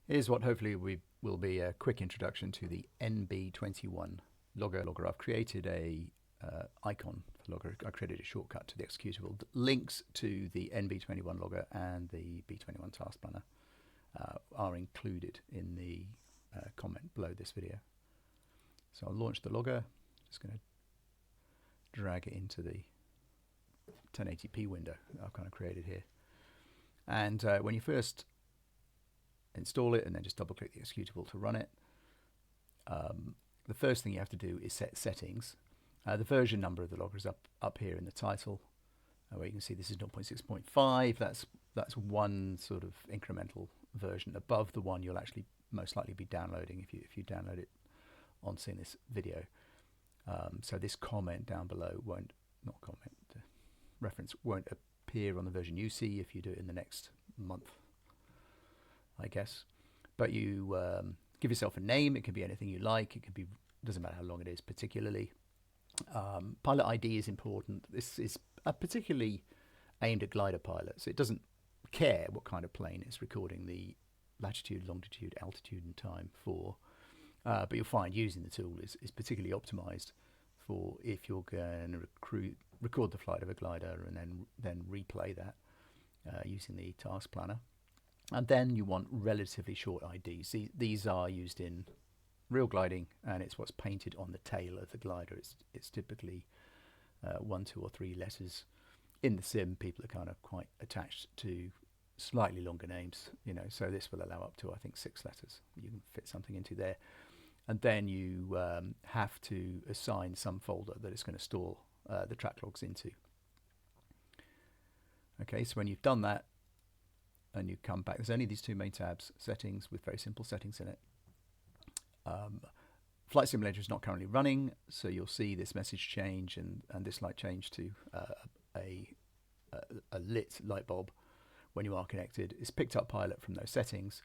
Here's what hopefully will be a quick introduction to the NB21 Logger. I've created a icon for Logger. I created a shortcut to the executable. Links to the NB21 Logger and the B21 Task Planner are included in the comment below this video. So I'll launch the Logger. Just going to drag it into the 1080p window that I've kind of created here. And when you first install it and then just double click the executable to run it, the first thing you have to do is set settings. The version number of the Logger is up here in the title, where you can see this is 0.6.5. That's one sort of incremental version above the one you'll actually most likely be downloading if you download it on seeing this video. So this comment down below reference won't appear on the version you see if you do it in the next month, I guess. But you give yourself a name. It can be anything you like. It can be, doesn't matter how long it is particularly. Pilot ID is important. This is particularly aimed at glider pilots. It doesn't care what kind of plane it's recording the latitude, longitude, altitude and time for. But you'll find using the tool is particularly optimized for if you're going to record the flight of a glider and then replay that using the task planner. And then you want relatively short IDs. These are used in real gliding, and it's what's painted on the tail of the glider. It's typically 1, 2 or 3 letters. In the sim, people are kind of quite attached to slightly longer names, so this will allow up to, I think, 6 letters. You can fit something into there. And then you have to assign some folder that it's going to store the track logs into. Okay, so when you've done that and you come back, there's only these 2 main tabs, settings with very simple settings in it. Flight Simulator is not currently running, so you'll see this message change and this light change to a lit light bulb when you are connected. It's picked up pilot from those settings.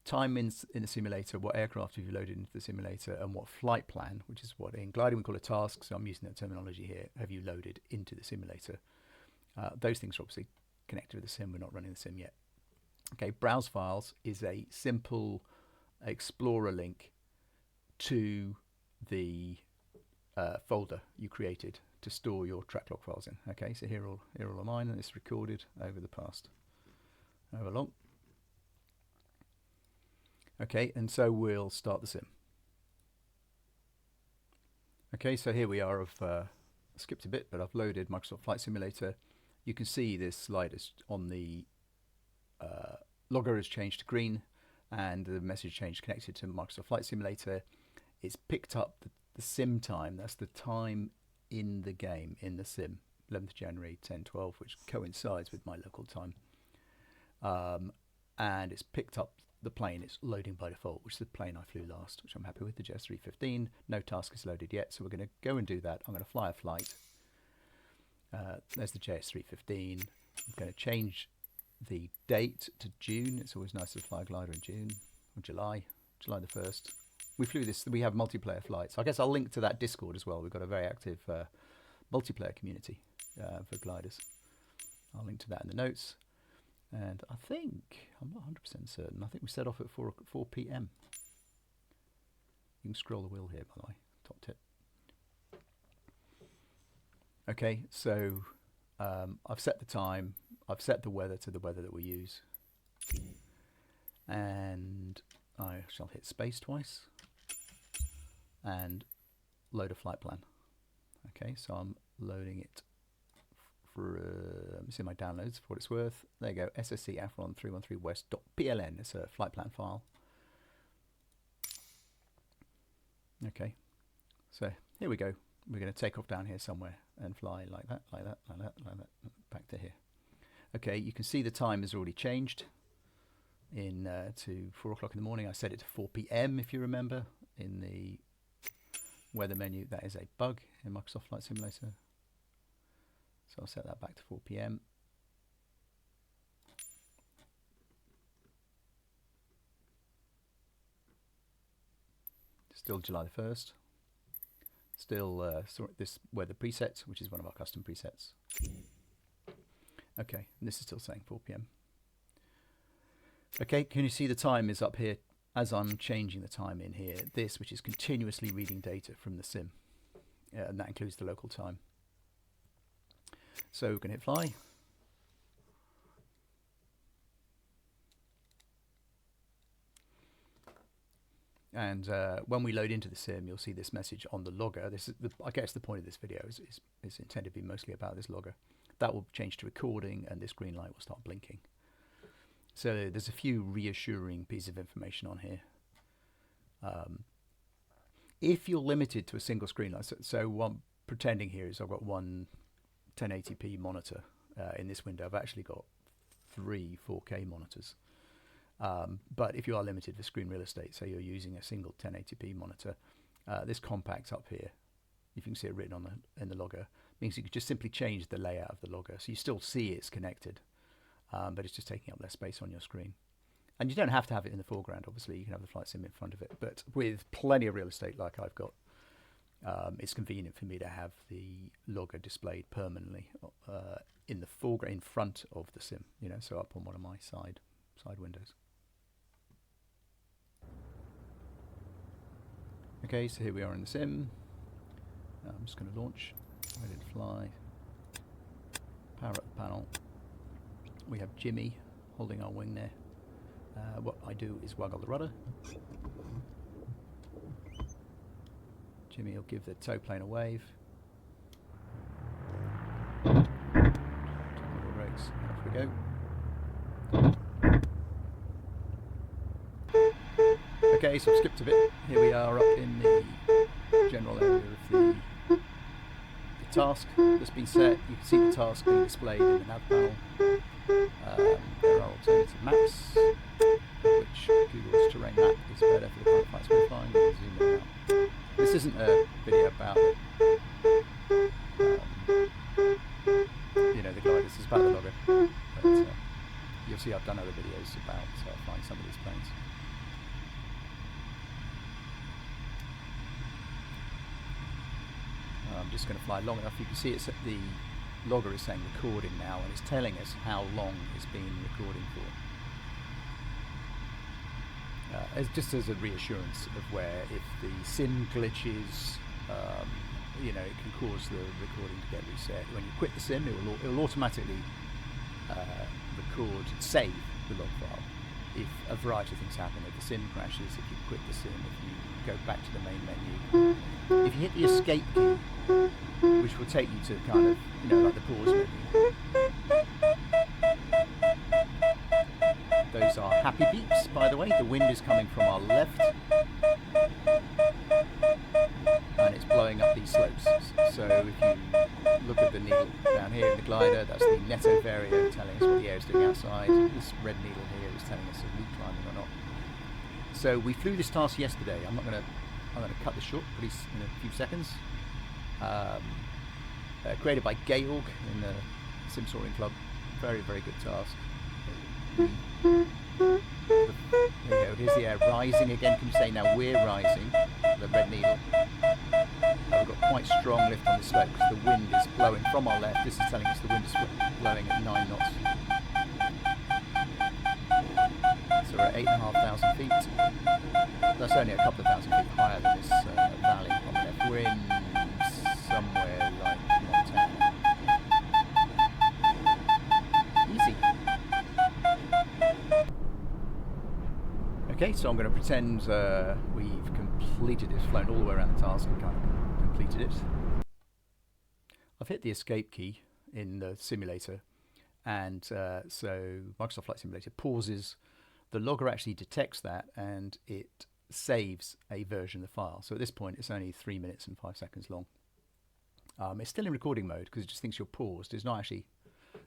Time in the simulator, what aircraft have you loaded into the simulator, and what flight plan, which is what in gliding we call a task, so I'm using that terminology here, have you loaded into the simulator. Those things are obviously connected with the sim. We're not running the sim yet. Okay, browse files is a simple Explorer link to the folder you created to store your track log files in. Okay, so here are all mine, and it's recorded over the past however long. Okay, and so we'll start the sim. Okay, so here we are. I've skipped a bit, but I've loaded Microsoft Flight Simulator. You can see this slide is on the Logger has changed to green, and the message change connected to Microsoft Flight Simulator. It's picked up the sim time. That's the time in the game, in the sim, 11th January 10:12, which coincides with my local time. And it's picked up the plane. It's loading by default, which is the plane I flew last, which I'm happy with, the JS315. No task is loaded yet, so we're going to go and do that. I'm going to fly a flight. There's the JS315. I'm going to change the date to June. It's always nice to fly a glider in June or July the 1st. We flew this. We have multiplayer flights. I guess I'll link to that Discord as well. We've got a very active multiplayer community for gliders. I'll link to that in the notes. And I think, I'm not 100% certain, I think we set off at 4 p.m. You can scroll the wheel here, by the way, top tip. Okay, so I've set the time, I've set the weather to the weather that we use. And I shall hit space twice and load a flight plan. Okay, so I'm loading it. It's in my downloads for what it's worth. There you go, SSC Afron 313 West.pln. It's a flight plan file. Okay, so here we go. We're going to take off down here somewhere and fly like that, like that, like that, like that, back to here. Okay, you can see the time has already changed in to 4 o'clock in the morning. I set it to 4 p.m. if you remember in the weather menu. That is a bug in Microsoft Flight Simulator. So I'll set that back to 4 p.m. Still July the 1st. Still this weather preset, which is one of our custom presets. Okay, and this is still saying 4 p.m. Okay, can you see the time is up here as I'm changing the time in here? This, which is continuously reading data from the sim, and that includes the local time. So we're going to hit fly. And when we load into the sim, you'll see this message on the logger. This is, I guess, the point of this video is intended to be mostly about this logger. That will change to recording, and this green light will start blinking. So there's a few reassuring pieces of information on here. If you're limited to a single screen light, so what I'm pretending here is I've got one 1080p monitor in this window. I've actually got 3 4K monitors. But if you are limited for screen real estate, say you're using a single 1080p monitor, this compact up here, if you can see it written on in the logger, means you can just simply change the layout of the logger. So you still see it's connected, but it's just taking up less space on your screen. And you don't have to have it in the foreground, obviously. You can have the flight sim in front of it. But with plenty of real estate like I've got, it's convenient for me to have the logger displayed permanently in the foreground, in front of the sim, you know, so up on one of my side windows. Okay, so here we are in the sim. I'm just going to launch, ready to fly, power up the panel. We have Jimmy holding our wing there. What I do is waggle the rudder. Jimmy will give the tow plane a wave. Turn the brakes, and off we go. Okay, so I've skipped a bit. Here we are up in the general area of the task that's been set. You can see the task being displayed in the nav panel. There are alternative maps, which Google's terrain map is better for the kind of flights we're flying. We'll zoom in out. This isn't a video about you know, the glider. This is about the logger. But you'll see I've done other videos about flying some of these planes. I'm just going to fly long enough. You can see it's the logger is saying recording now, and it's telling us how long it's been recording for. Just as a reassurance of where if the sim glitches, you know, it can cause the recording to get reset. When you quit the sim, it will automatically save the log file. If a variety of things happen, if the sim crashes, if you quit the sim, if you go back to the main menu, if you hit the escape key, which will take you to kind of, you know, like the pause menu. Those are happy beeps, by the way. The wind is coming from our left, and it's blowing up these slopes. So if you look at the needle down here in the glider, that's the netto vario telling us what the air is doing outside. This red needle here is telling us if we're climbing or not. So we flew this task yesterday. I'm going to cut this short, please, in a few seconds. Created by Georg in the Sim Soaring Club. Very, very good task. There you go, here's the air rising again. Can you say now we're rising? The red needle. We've got quite strong lift on the slope because the wind is blowing from our left. This is telling us the wind is blowing at 9 knots. So we're at 8,500 feet. That's only a couple of thousand feet higher than this valley on the left. We're in somewhere like Montana. Easy. Okay, so I'm going to pretend we've completed it, flown all the way around the task and kind of completed it. I've hit the escape key in the simulator, and so Microsoft Flight Simulator pauses. The logger actually detects that, and it saves a version of the file. So at this point, it's only 3 minutes and 5 seconds long. It's still in recording mode because it just thinks you're paused. It's not actually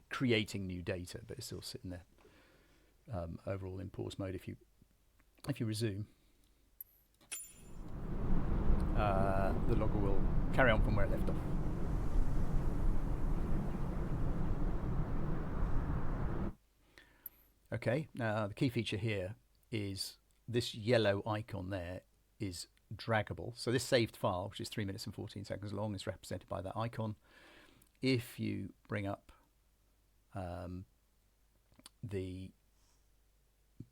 creating new data, but it's still sitting there overall in pause mode. If you resume, the logger will carry on from where it left off. Okay, now the key feature here is this yellow icon there is draggable. So this saved file, which is 3 minutes and 14 seconds long, is represented by that icon. If you bring up the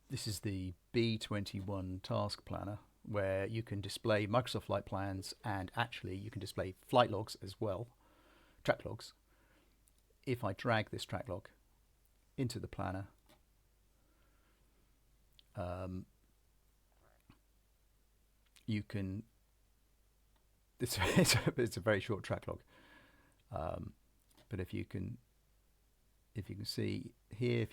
this is the B21 Task Planner, where you can display Microsoft flight plans, and actually you can display flight logs as well, track logs. If I drag this track log into the planner, you can, it's a very short track log, but if you can see here,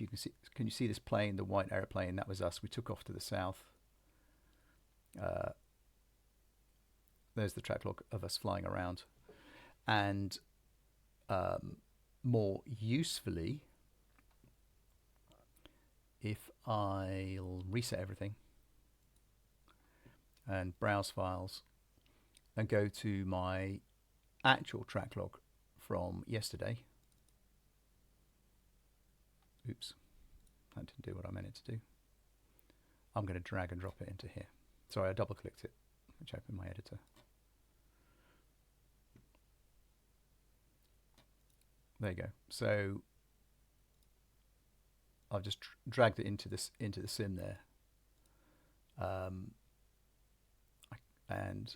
can you see this plane, the white airplane? That was us. We took off to the south. There's the track log of us flying around. And more usefully, if I'll reset everything and browse files and go to my actual track log from yesterday. Oops, that didn't do what I meant it to do. I'm going to drag and drop it into here. Sorry, I double clicked it, which opened my editor. There you go. So I've just dragged it into the sim there, and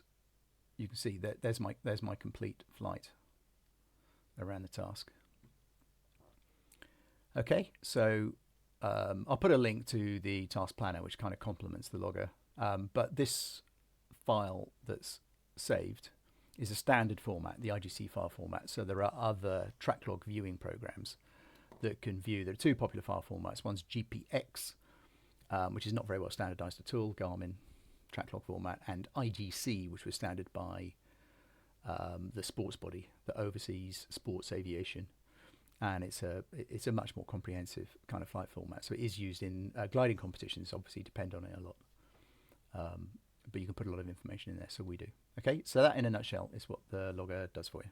you can see that there's my complete flight around the task. Okay, so I'll put a link to the task planner, which kind of complements the logger. But this file that's saved is a standard format, the IGC file format. So there are other track log viewing programs that can view. There are two popular file formats. One's GPX, which is not very well standardized at all, Garmin track log format, and IGC, which was standard by the sports body that oversees sports aviation. And it's a much more comprehensive kind of flight format. So it is used in gliding competitions, obviously depend on it a lot. But you can put a lot of information in there, so we do. Okay, so that in a nutshell is what the logger does for you.